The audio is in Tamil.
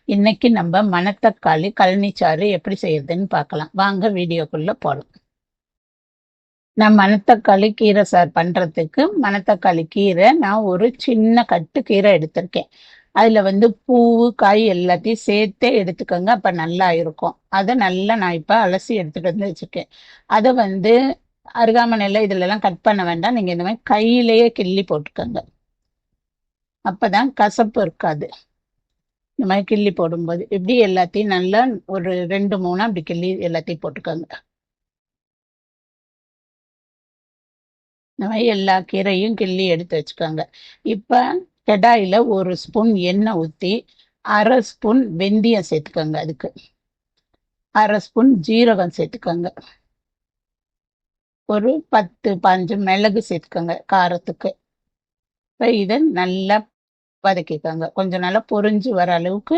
இன்னைக்கு நம்ம மணத்தக்காளி கழனிச்சாறு எப்படி செய்யறதுன்னு பார்க்கலாம். வாங்க வீடியோக்குள்ள போகலாம். நான் மணத்தக்காளி கீரை சார் பண்றதுக்கு மணத்தக்காளி கீரை நான் ஒரு சின்ன கட்டு கீரை எடுத்திருக்கேன். அதுல பூவு காய் எல்லாத்தையும் சேர்த்தே எடுத்துக்கோங்க, அப்ப நல்லா இருக்கும். அதை நல்லா நான் இப்ப அலசி எடுத்துட்டு வச்சிருக்கேன். அதை அருகாமனையில இதுல எல்லாம் கட் பண்ண வேண்டாம், நீங்க இந்த மாதிரி கையிலேயே கிள்ளி போட்டுக்கோங்க, அப்பதான் கசப்பு இருக்காது. இந்த மாதிரி கிள்ளி போடும்போது இப்படி எல்லாத்தையும் நல்லா ஒரு 2 3 அப்படி கிள்ளி எல்லாத்தையும் போட்டுக்கோங்க. இந்த மாதிரி எல்லா கீரையும் கிள்ளி எடுத்து வச்சுக்கோங்க. இப்ப கடாயில 1 ஸ்பூன் எண்ணெய் ஊற்றி 1/2 ஸ்பூன் வெந்தயம் சேர்த்துக்கோங்க. அதுக்கு 1/2 ஸ்பூன் ஜீரகம் சேர்த்துக்கோங்க. ஒரு 10 15 மிளகு சேர்த்துக்கோங்க காரத்துக்கு. இப்போ இதை நல்லா வதக்கிக்கோங்க. கொஞ்சம் நல்லா பொரிஞ்சு வர அளவுக்கு